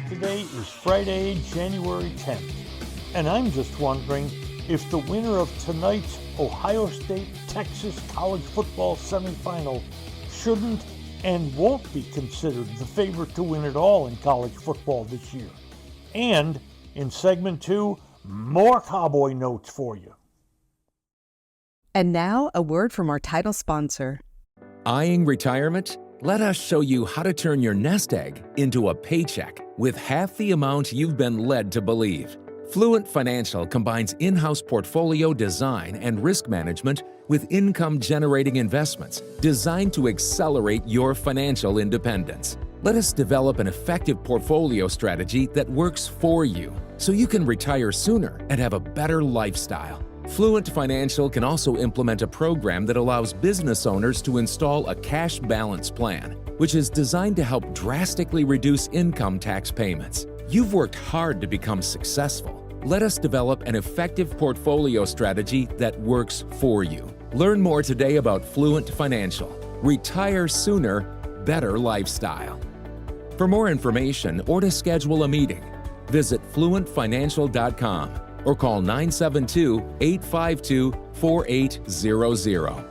Today is Friday, January 10th, and I'm just wondering if the winner of tonight's Ohio State-Texas college football semifinal shouldn't and won't be considered the favorite to win it all in college football this year. And in segment 2, more Cowboy notes for you. And now, a word from our title sponsor. Eyeing retirement? Let us show you how to turn your nest egg into a paycheck with half the amount you've been led to believe. Fluent Financial combines in-house portfolio design and risk management with income-generating investments designed to accelerate your financial independence. Let us develop an effective portfolio strategy that works for you so you can retire sooner and have a better lifestyle. Fluent Financial can also implement a program that allows business owners to install a cash balance plan, which is designed to help drastically reduce income tax payments. You've worked hard to become successful. Let us develop an effective portfolio strategy that works for you. Learn more today about Fluent Financial. Retire sooner, better lifestyle. For more information or to schedule a meeting, visit fluentfinancial.com or call 972-852-4800.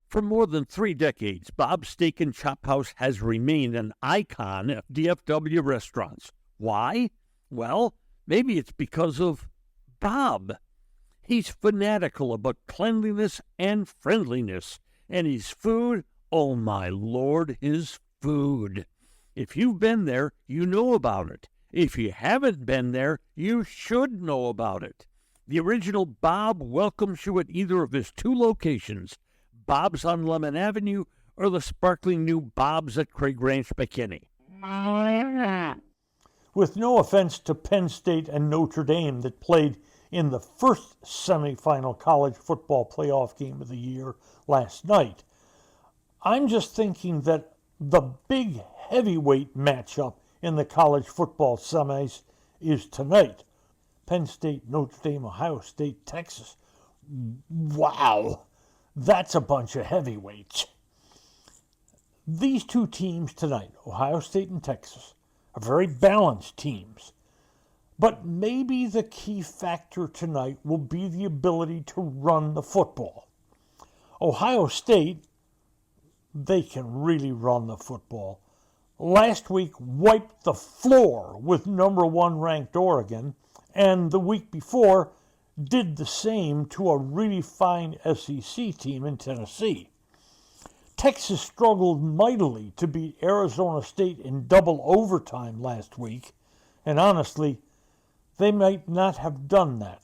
For more than 3 decades, Bob's Steak and Chop House has remained an icon of DFW restaurants. Why? Well, maybe it's because of Bob. He's fanatical about cleanliness and friendliness, and his food, oh my Lord, his food. If you've been there, you know about it. If you haven't been there, you should know about it. The original Bob welcomes you at either of his 2 locations, Bob's on Lemon Avenue or the sparkling new Bob's at Craig Ranch, McKinney. With no offense to Penn State and Notre Dame that played in the first semifinal college football playoff game of the year last night, I'm just thinking that the big heavyweight matchup in the college football semis is tonight. Penn State, Notre Dame, Ohio State, Texas. Wow, that's a bunch of heavyweights. These 2 teams tonight, Ohio State and Texas, are very balanced teams. But maybe the key factor tonight will be the ability to run the football. Ohio State, they can really run the football. Last week wiped the floor with number 1 ranked Oregon, and the week before did the same to a really fine SEC team in Tennessee. Texas struggled mightily to beat Arizona State in double overtime last week, and honestly, they might not have done that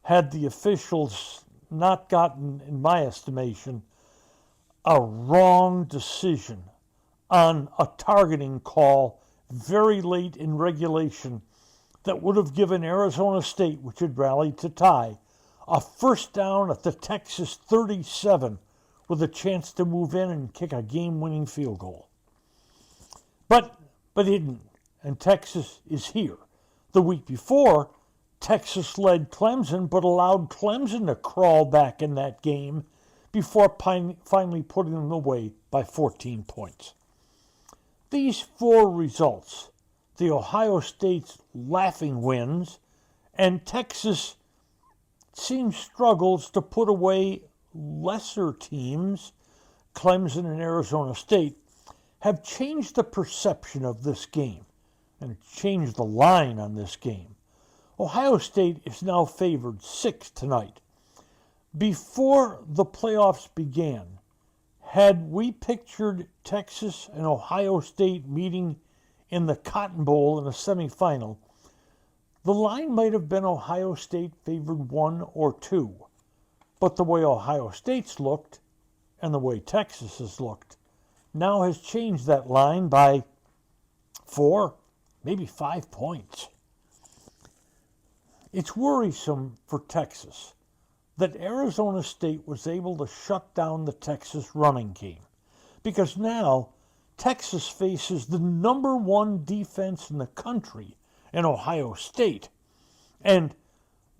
had the officials not gotten, in my estimation, a wrong decision on a targeting call very late in regulation that would have given Arizona State, which had rallied to tie, a first down at the Texas 37 with a chance to move in and kick a game-winning field goal. But it didn't, and Texas is here. The week before, Texas led Clemson, but allowed Clemson to crawl back in that game before finally putting them away by 14 points. These 4 results, the Ohio State's laughing wins, and Texas seems struggles to put away lesser teams, Clemson and Arizona State, have changed the perception of this game and changed the line on this game. Ohio State is now favored 6 tonight. Before the playoffs began, had we pictured Texas and Ohio State meeting in the Cotton Bowl in a semifinal, the line might have been Ohio State favored 1 or 2. But the way Ohio State's looked and the way Texas has looked now has changed that line by 4, maybe 5 points. It's worrisome for Texas that Arizona State was able to shut down the Texas running game, because now Texas faces the number 1 defense in the country in Ohio State, and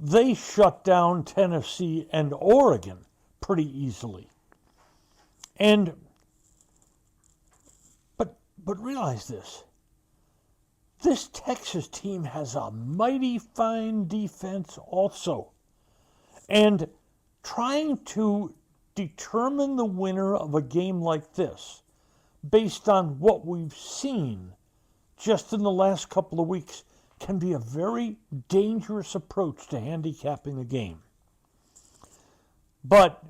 they shut down Tennessee and Oregon pretty easily. But realize this. This Texas team has a mighty fine defense also. And trying to determine the winner of a game like this based on what we've seen just in the last couple of weeks can be a very dangerous approach to handicapping a game. But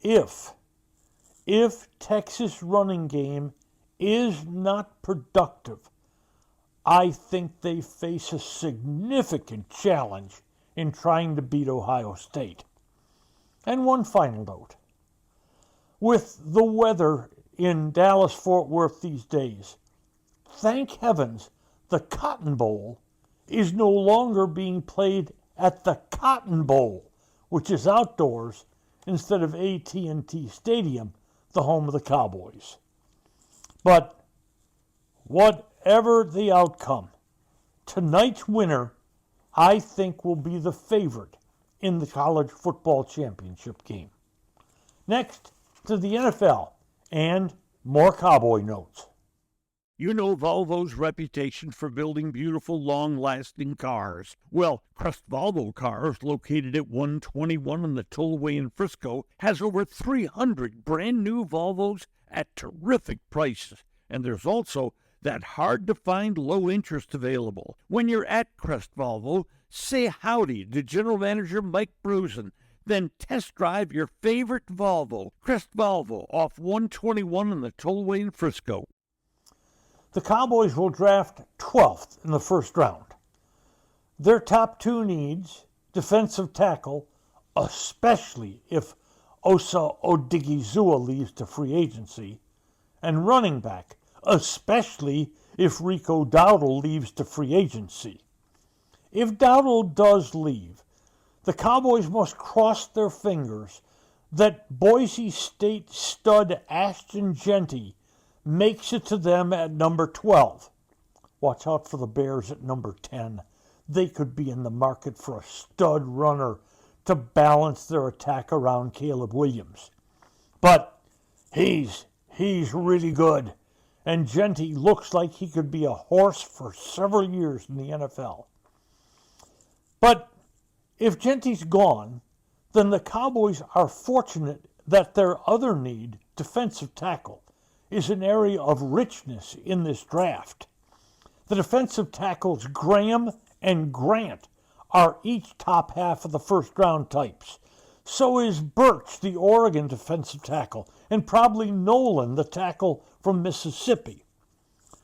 if Texas running game is not productive, I think they face a significant challenge in trying to beat Ohio State. And one final note. With the weather in Dallas-Fort Worth these days, thank heavens the Cotton Bowl is no longer being played at the Cotton Bowl, which is outdoors, instead of AT&T Stadium, the home of the Cowboys. But whatever the outcome, tonight's winner, I think, will be the favorite in the college football championship game. Next, to the NFL and more Cowboy notes. You know Volvo's reputation for building beautiful, long-lasting cars. Well, Crest Volvo Cars, located at 121 on the Tollway in Frisco, has over 300 brand-new Volvos at terrific prices. And there's also that hard-to-find low interest available. When you're at Crest Volvo, say howdy to General Manager Mike Brusen. Then test drive your favorite Volvo, Crest Volvo, off 121 on the Tollway in Frisco. The Cowboys will draft 12th in the first round. Their top two needs, defensive tackle, especially if Osa Odigizua leaves to free agency, and running back, especially if Rico Dowdle leaves to free agency. If Dowdle does leave, the Cowboys must cross their fingers that Boise State stud Ashton Jeanty makes it to them at number 12. Watch out for the Bears at number 10. They could be in the market for a stud runner to balance their attack around Caleb Williams. But he's really good, and Jeanty looks like he could be a horse for several years in the NFL. But if Jeanty's gone, then the Cowboys are fortunate that their other need, defensive tackle, is an area of richness in this draft. The defensive tackles Graham and Grant are each top half of the first round types. So is Birch, the Oregon defensive tackle, and probably Nolan, the tackle from Mississippi.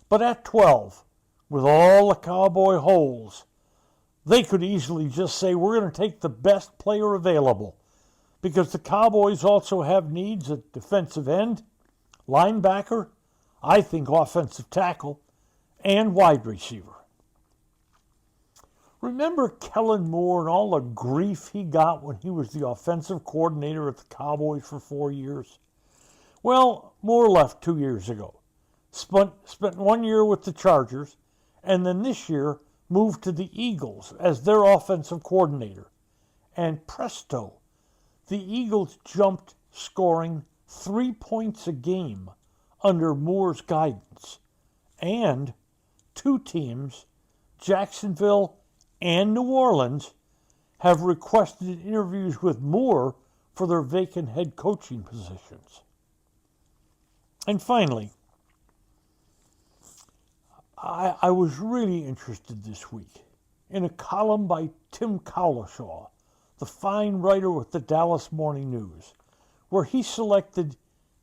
But at 12, with all the Cowboy holes, they could easily just say, we're going to take the best player available, because the Cowboys also have needs at defensive end, linebacker, I think offensive tackle, and wide receiver. Remember Kellen Moore and all the grief he got when he was the offensive coordinator at the Cowboys for 4 years? Well, Moore left 2 years ago, spent 1 year with the Chargers, and then this year moved to the Eagles as their offensive coordinator. And presto, the Eagles jumped, scoring 3 points a game under Moore's guidance. And two teams, Jacksonville and New Orleans, have requested interviews with Moore for their vacant head coaching positions. And finally, I was really interested this week in a column by Tim Cowlishaw, the fine writer with the Dallas Morning News, where he selected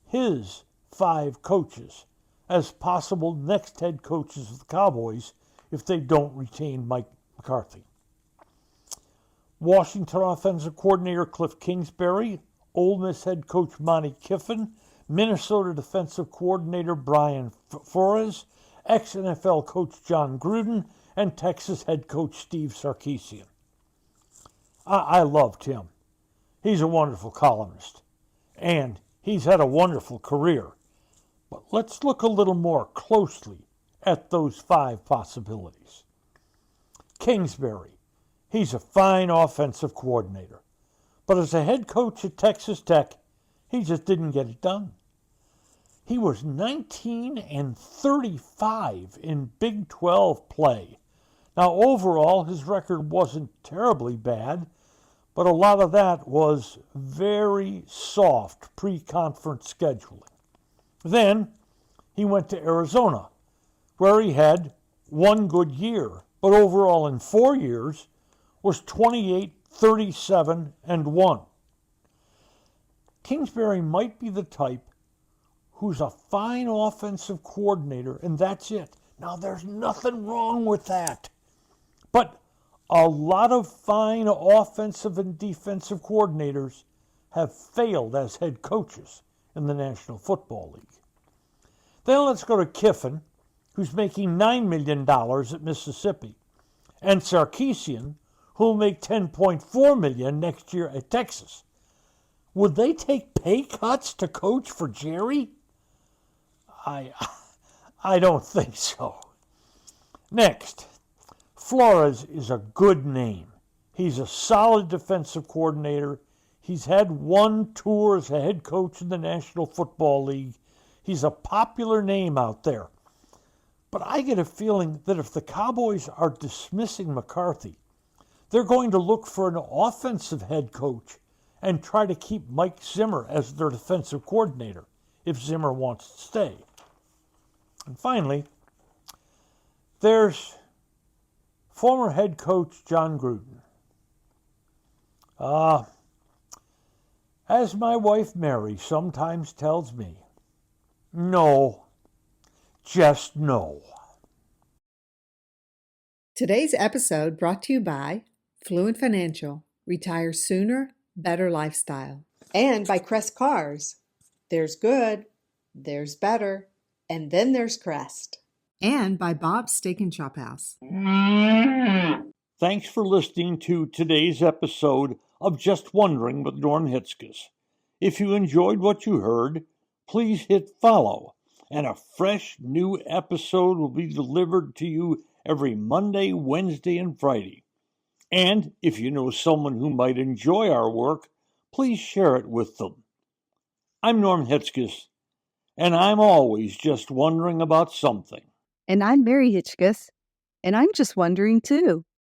his 5 coaches as possible next head coaches of the Cowboys if they don't retain Mike McCarthy. Washington offensive coordinator Cliff Kingsbury, Ole Miss head coach Monty Kiffin, Minnesota defensive coordinator Brian Flores, ex-NFL coach John Gruden, and Texas head coach Steve Sarkisian. I love Tim. He's a wonderful columnist, and he's had a wonderful career. But let's look a little more closely at those 5 possibilities. Kingsbury, he's a fine offensive coordinator, but as a head coach at Texas Tech, he just didn't get it done. He was 19-35 in Big 12 play. Now, overall, his record wasn't terribly bad, but a lot of that was very soft pre-conference scheduling. Then he went to Arizona, where he had one good year, but overall in 4 years was 28, 37, and 1. Kingsbury might be the type who's a fine offensive coordinator, and that's it. Now, there's nothing wrong with that. But a lot of fine offensive and defensive coordinators have failed as head coaches in the National Football League. Then let's go to Kiffin, who's making $9 million at Mississippi, and Sarkisian, who'll make $10.4 million next year at Texas. Would they take pay cuts to coach for Jerry? I don't think so. Next, Flores is a good name. He's a solid defensive coordinator. He's had one tour as a head coach in the National Football League. He's a popular name out there. But I get a feeling that if the Cowboys are dismissing McCarthy, they're going to look for an offensive head coach and try to keep Mike Zimmer as their defensive coordinator if Zimmer wants to stay. And finally, there's former head coach John Gruden. As my wife Mary sometimes tells me, no, just no. Today's episode brought to you by Fluent Financial. Retire sooner, better lifestyle. And by Crest Cars. There's good, there's better, and then there's Crest. And by Bob's Steak and Chop House. Thanks for listening to today's episode of Just Wondering with Norm Hitzges. If you enjoyed what you heard, please hit follow, and a fresh new episode will be delivered to you every Monday, Wednesday, and Friday. And if you know someone who might enjoy our work, please share it with them. I'm Norm Hitzges, and I'm always just wondering about something. And I'm Mary Hitchkus, and I'm just wondering too.